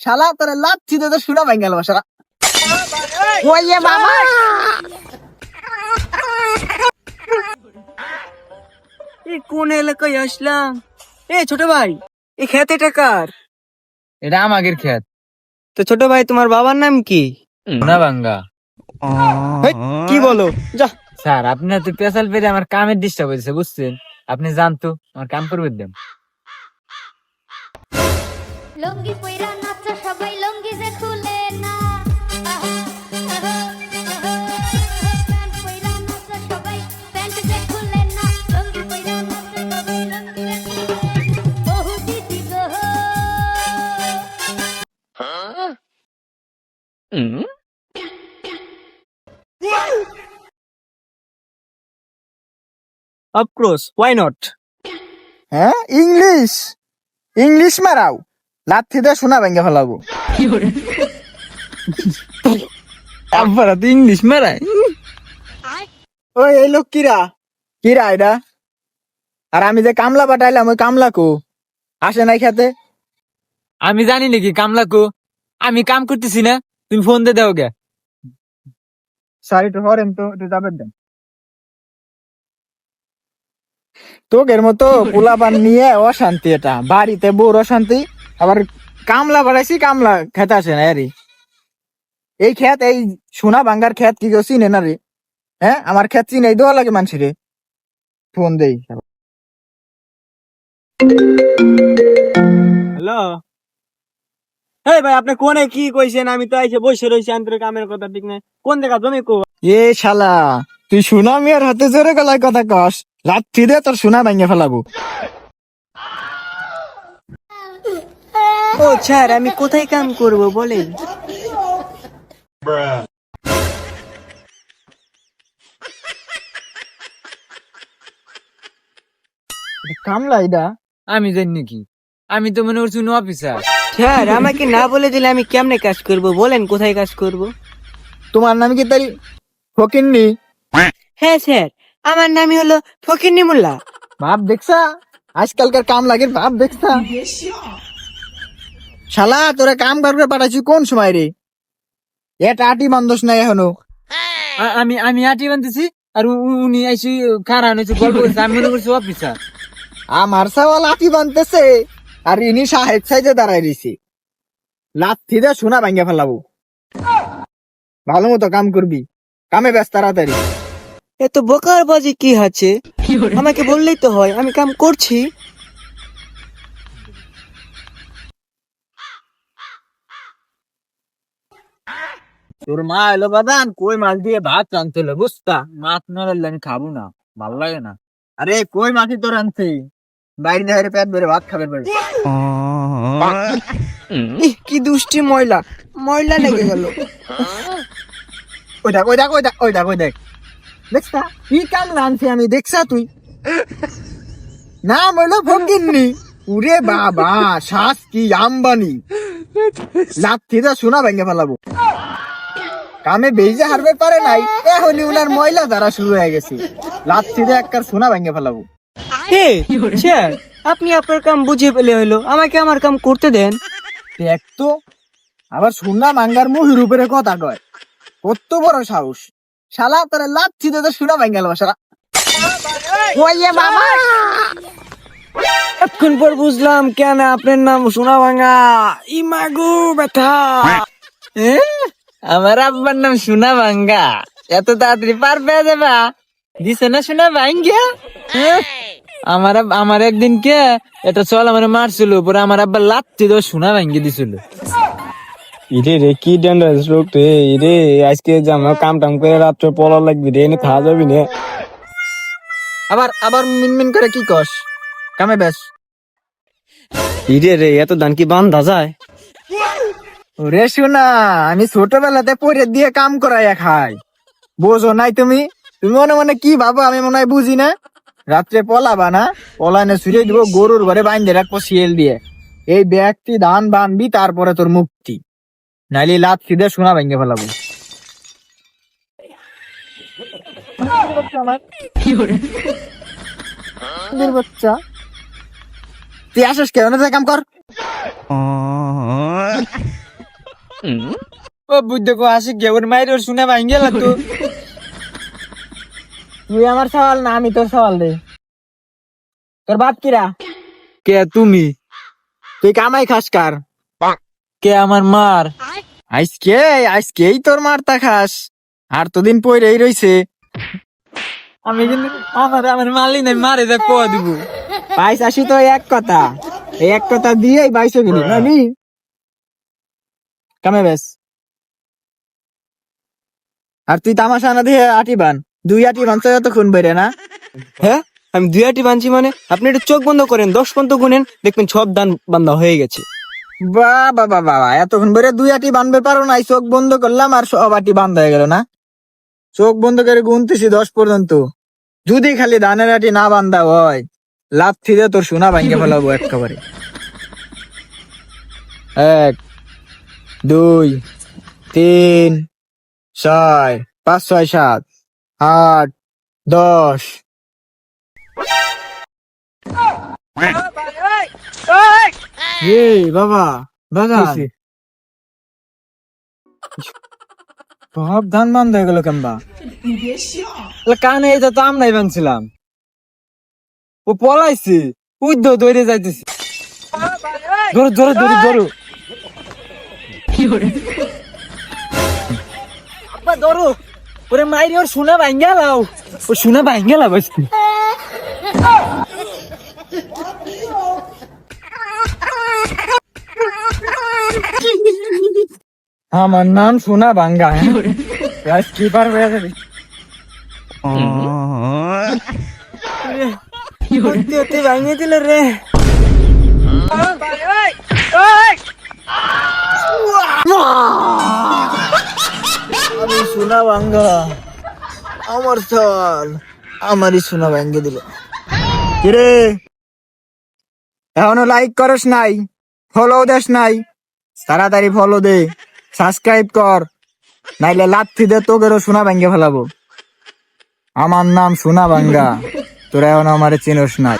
শালা তোরে লাচ্ছি তো শোনা ভাই গেল শালা। ওয়ে বাবা এ কোন এলাকায় আসলাম? এ ছোট ভাই, এই ক্ষেত এটা কার? এটা আমাদের ক্ষেত। তো ছোট ভাই, তোমার বাবার নাম কি? সোনাভাঙ্গা। হেই, কি বলো? যা। স্যার, আপনি তো পেশাল পেরে আমার কামের ডিস্টার্ব হয়েছে, বুঝছেন? আপনি জানতো আমার কাম করবে দেন। লঙ্গি পয়রা নাচা সবাই লঙ্গি যে খুলে না প্যান্ট পয়রা নাচা সবাই প্যান্ট যে খুলে না লঙ্গি পয়রা নাচা সবাই লঙ্গি যে খুলে না বহু দিদি গো অফকোর্স, হোয়াই নট? হ্যাঁ ইংলিশ ইংলিশ মারাও লাথি দিয়ে শোনা ভেঙে ফেলাবো। আপনারা তো ইংলিশ মারায়। ওই এই লোক কিরা কিরা এটা? আর আমি যে কামলা পাঠাইলাম ওই কামলা কো আসে নাই খেতে? আমি জানি নাকি কামলাকু? আমি কাম করতেছি না, তুমি ফোন দিয়ে দাও গে। সরি তো হরেন তো একটু যাবেন দেন। তোকের মতো পোলাপান নিয়ে অশান্তি, এটা বাড়িতে বউর অশান্তি, আবার কামলা বাড়াইছি কামলা খেতে আসে না আরে। এই ক্ষেত এই সোনা ভাঙ্গার ক্ষেত কি কেউ চিনে না রে? হ্যাঁ আমার ক্ষেত চিনে দেওয়া লাগে মানুষের। ফোন দেই। হ্যালো। এই ভাই, আপনি কোনে কি কইছেন? আমি তো আইসে বসে রইছি, আন্তরিক কামের কথা ঠিক নাই। কোন দেখা জমি কো? এ শালা তুই সোনা মিয়ার হাতে জোরে গলায় কথা কস, রাত্রি দে তোর সোনা ভাঙ্গে ফেলাবো। ও স্যার, আমি কোথায় কাম করব বলেন? কামলা এটা? আমি জানি নাকি? আমি তো মনে করছি অফিসার। স্যার, আমাকে না বলে দিলে আমি কেমনে কাজ করব? বলেন কোথায় কাজ করব? তোমার নাম কি তাই ফকিন্নি? হ্যাঁ স্যার, আমার নামই হলো ফকিন্নি মোল্লা। ভাব দেখছা আজকালকার কাম লাগে, ভাব দেখছা? শালা তোরা কাম করবে পাঠাচ্ছি কোন সময় রে? এটা আটি বান্ধস নাই এখনো। আমি আমি আটি বানতেছি, আর উনি আইসি খারাপ হয়েছে, গল্প করছে, আমি মনে করছি অফিসার। আমার সাওয়াল আটি বানতেছে আর ইনি সাহেব সাইজে দাঁড়াই রয়েছে। লাথি দে সোনা ভাঙ্গে ফেলাবো। ভালো মতো কাম করবি, কামে ব্যস্ত তাড়াতাড়ি। এত বোকার বাজি কি আছে? আমাকে বললেই তো হয়, আমি কাম করছি। তোর মা এলো বাদান, কই মাছ দিয়ে ভাত রাঁধতে হলো, বুঝতা? মাছ না রাঁধলে আমি খাবো না, ভালো লাগে না। আরে কই মাছি তো রানছে, বাইরে বাইরে পেট ভরে ভাত খাবে পারে। ইহ, কি দুষ্টি ময়লা, ময়লা লেগে গেল। ওই দেখ ওই দেখ ওই দেখ ওই দেখ ওই দেখ, দেখছা কি কাম রানছে আমি, দেখছা তুই? নাম হলো ফকিন্নি। উরে বাবা, শ্বাস কি আম্বানি। লাথি দে সোনা ভাঙ্গে ফেলাবো। কামে বেজে হারবে পারে নাই, এখনই উনার ময়লা দ্বারা শুরু হয়ে গেছে। লাথি দে একবার সোনা ভাঙ্গে ফেলাবো। হে স্যার, আপনি আপনার কাম বুঝে পেলে হলো, আমাকে আমার কাম করতে দেন। দেখ তো, আবার সোনা ভাঙ্গার মুহির উপরে কথা কয়, কত বড় সাহস। শালা তোরে লাথি দে সোনা ভাঙ্গে গেল শালা। ওয়ে বাবা এতক্ষণ পর বুঝলাম কেন আপনার নাম সোনা ভাঙা। ইমাগো ব্যথা। আমার আব্বার নাম সোনা ভাঙ্গা, এত তাড়াতাড়ি পার পেয়ে যাবা? দিছে না সোনা ভাঙ্গা? আমার একদিন কে এটা চল আমার মারছিল, পরে আমার আব্বা লাত্তি দিয়ে সোনা ভাঙ্গি দিছিল। ইরে রে, কি ডেঞ্জারাস রোগ রে। ইরে আজকে জামা কাম টাম করে রাত্রে পলা লাগবি রে, এনে খাওয়া যাবি না। আবার আবার মিনমিন করে কি কস? কামে ব্যাস। ইরে রে, এত ধান কি বান্ধা যায়? ওরে শোনা, আমি ছোটবেলাতে পরে দিয়ে কাম করাইয়া খাই, বোঝো নাই তুমি? তুমি মনে মনে কি ভাবো আমি মনে হয় বুঝি না? রাত্রে পলাবা না, পলানে ছুড়ে দিব, গরুর ঘরে বাইন্ধে রাখবো শিয়েল দিয়ে। এই ব্যক্তি ধান বানবি, তারপরে তোর মুক্তি, নাইলে লাত সিধে সোনা ভেঙে ফেলাবো। বাচ্চা তুই আসিস কেন, কাম কর। ও বুদ্ধ কো আসি গে ওর মাইর ওর শুনে ভাঙ গেল তো তুই আমার সওয়াল না আমি তোর সওয়াল দে। তোর বাপ কিরা? কে তুমি তুই কামাই খাস কার? কে আমার মার আজকেই তোর মারতা খাস, আর তো দিন পইরেই রইছে। আমি কিন্তু আমার মালি নাই মারে দেখ কো দিব বাইশ আসি তো এক কথা, এই এক কথা দিয়েই বাইশে গেলি নানি কামে বেশ। আর তুই তামাশা না দিয়ে আটি বান, 2 আটি বানতে যতক্ষণ বেরে না। হ্যাঁ, আমি 2 আটি বানছি মানে? আপনি একটু চোখ বন্ধ করেন, 10 পর্যন্ত গুনেন, দেখবেন সব দান বান্ধা হয়ে গেছে। বাবা বাবা, এতক্ষণ বেরে 2 আটি বানবে পারো নাই, চোখ বন্ধ করলাম আর সব আটি বান্ধ হয়ে গেল না। চোখ বন্ধ করে গুনতেছি 10 পর্যন্ত, যদি খালি ধানের আটি না বান্ধা হয় লাথি দিয়ে তোর সোনা ভাঙ্গে ফেলাবো একেবারে। 1 2 3 4 5 6 7 8 10। বাবা বাগান সব ধান বান্ধ হয়ে গেল কেমবা? কানে এটা তো আমরাই বানছিলাম, ও পলাইছে উদ্ধ দৌড়ে যাইতেছি। ধরো ধরো ধরো ধরো আব্বা ধরো, ওরে মাইরি ওর সোনা ভাঙ্গা লাও, ও সোনা ভাঙ্গা লাও আজকে। আমার নাম সোনা ভাঙ্গা। হ্যাঁ কি পারবে? ভাঙিয়ে দিলে রে। আমি সোনা ভাঙ্গা, আমার চল আমারই সোনা ভাঙ্গে দিল। কিরে এখনো লাইক করস নাই, ফলো দেস নাই? তাড়াতাড়ি ফলো দে, সাবস্ক্রাইব কর, নাইলে লাথি দে তোকেরও সোনা ভাঙ্গে ফেলাবো। আমার নাম সোনা ভাঙ্গা, তোরা এখন আমারে চিনস নাই।